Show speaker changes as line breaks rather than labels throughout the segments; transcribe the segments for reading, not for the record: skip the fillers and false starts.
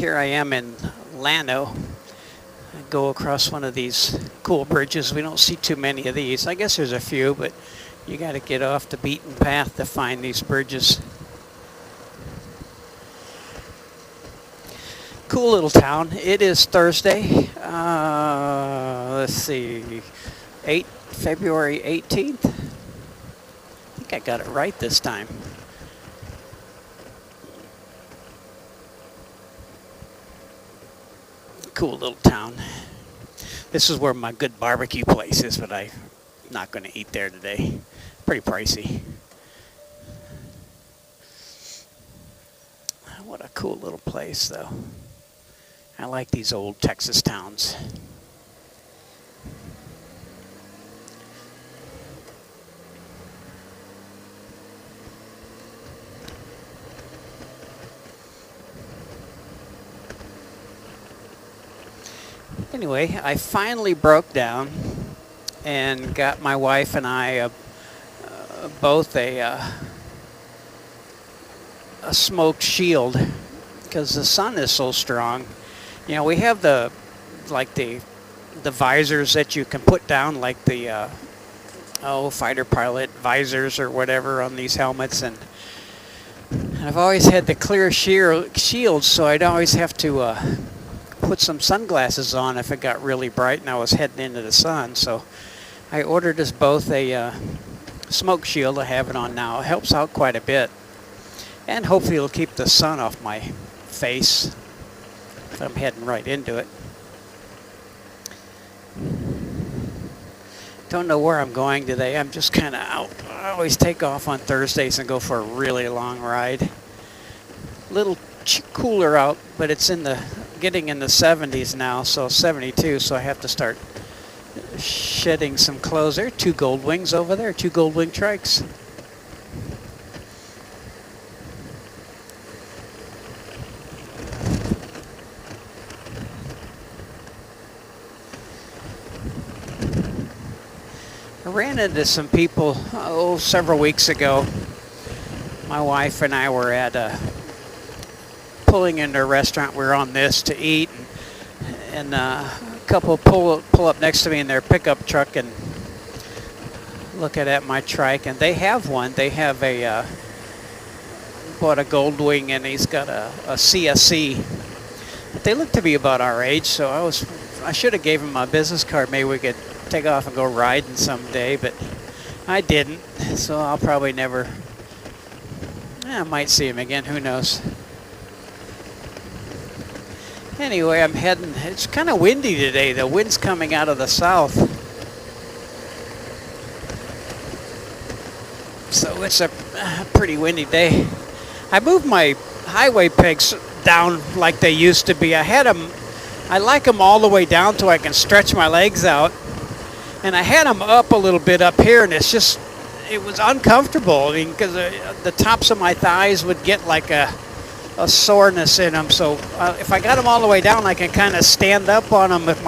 Here I am in Llano. I go across one of these cool bridges. We don't see too many of these. I guess there's a few, but you got to get off the beaten path to find these bridges. Cool little town. It is Thursday. Let's see, February 18th. I think I got it right this time. Cool little town. This is where my good barbecue place is, but I'm not going to eat there today. Pretty pricey. What a cool little place, though. I like these old Texas towns. Anyway, I finally broke down and got my wife and I both a smoked shield because the sun is so strong. You know, we have the visors that you can put down, like the fighter pilot visors or whatever on these helmets, and I've always had the clear shields, so I'd always have to put some sunglasses on if it got really bright and I was heading into the sun. So I ordered us both a smoke shield. I have it on now. It helps out quite a bit, and hopefully it'll keep the sun off my face if I'm heading right into it. Don't know where I'm going today. I'm just kind of out. I always take off on Thursdays and go for a really long ride. A little cooler out, but it's getting in the 70s now, so 72, so I have to start shedding some clothes. There are two Goldwings over there, two Goldwing Trikes. I ran into some people several weeks ago. My wife and I were at pulling into a restaurant. We were on this to eat, and a couple pull up next to me in their pickup truck and looking at my trike, and they have one. They have bought a Goldwing, and he's got a CSC. But they look to be about our age, so I should have gave him my business card. Maybe we could take off and go riding someday, but I didn't, so I'll probably never. I might see him again, who knows. Anyway, I'm heading. It's kind of windy today. The wind's coming out of the south, so it's a pretty windy day. I moved my highway pegs down like they used to be. I like them all the way down so I can stretch my legs out, and I had them up a little bit up here, and it was uncomfortable. I mean, because the tops of my thighs would get like a soreness in them. So if I got them all the way down, I can kind of stand up on them if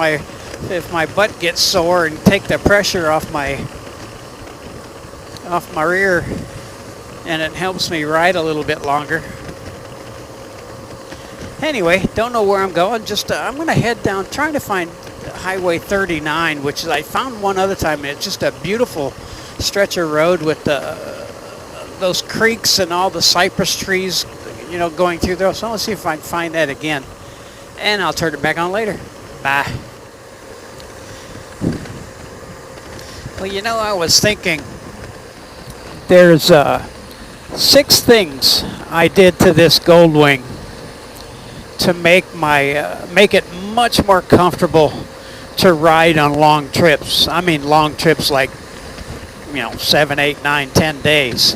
my butt gets sore and take the pressure off my rear, and it helps me ride a little bit longer. Anyway, don't know where I'm going. Just I'm going to head down, trying to find Highway 39, which I found one other time. It's just a beautiful stretch of road with those creeks and all the cypress trees, going through there. So let's see if I can find that again, and I'll turn it back on later. Bye. Well, I was thinking there's 6 things I did to this Goldwing to make it much more comfortable to ride on long trips. I mean, long trips like 7, 8, 9, 10 days.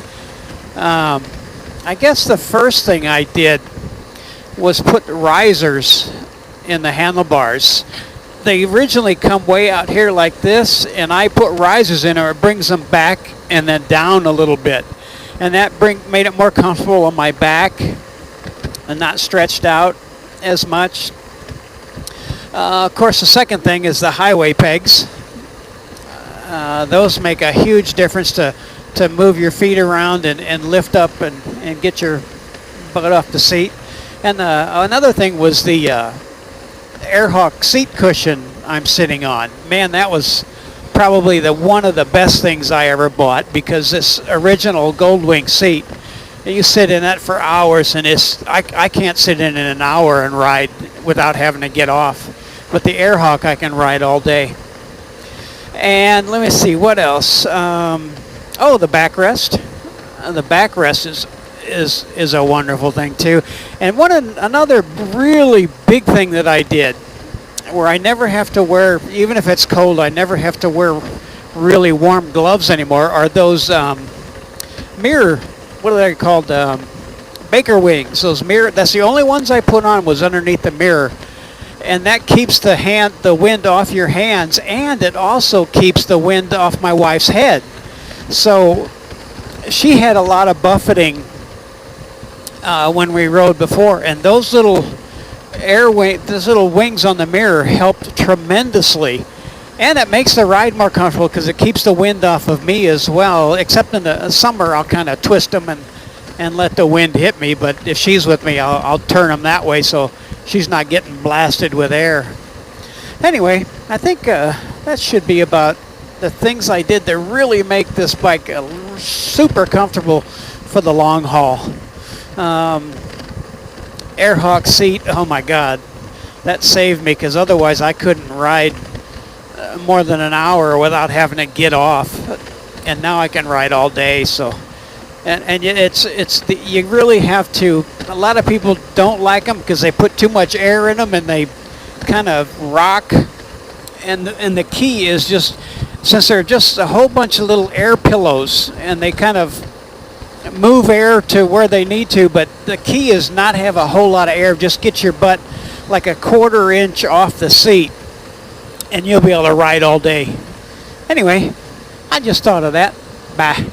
I guess the first thing I did was put risers in the handlebars. They originally come way out here like this, and I put risers in there. It brings them back and then down a little bit, and that made it more comfortable on my back and not stretched out as much. Of course, the second thing is the highway pegs. Those make a huge difference to move your feet around and lift up and get your butt off the seat. And another thing was the Airhawk seat cushion I'm sitting on. Man, that was probably one of the best things I ever bought, because this original Goldwing seat, you sit in that for hours, and I can't sit in it an hour and ride without having to get off. But the Airhawk I can ride all day. And let me see, what else? The backrest. The backrest is a wonderful thing too. And another really big thing that I did, where I never have to wear, even if it's cold, I never have to wear really warm gloves anymore, are those mirror, what are they called? Baker wings. Those mirror. That's the only ones I put on, was underneath the mirror. And that keeps the wind off your hands, and it also keeps the wind off my wife's head. So she had a lot of buffeting when we rode before, and those little those little wings on the mirror helped tremendously. And it makes the ride more comfortable because it keeps the wind off of me as well. Except in the summer, I'll kind of twist them and let the wind hit me. But if she's with me, I'll turn them that way so she's not getting blasted with air. Anyway, I think that should be about the things I did to really make this bike super comfortable for the long haul. Airhawk seat, oh my God, that saved me, because otherwise I couldn't ride more than an hour without having to get off. And now I can ride all day. So, and you really have to. A lot of people don't like them because they put too much air in them and they kind of rock. And the key is just, since they're just a whole bunch of little air pillows, and they kind of move air to where they need to, but the key is not have a whole lot of air. Just get your butt like a 1/4 inch off the seat, and you'll be able to ride all day. Anyway, I just thought of that. Bye.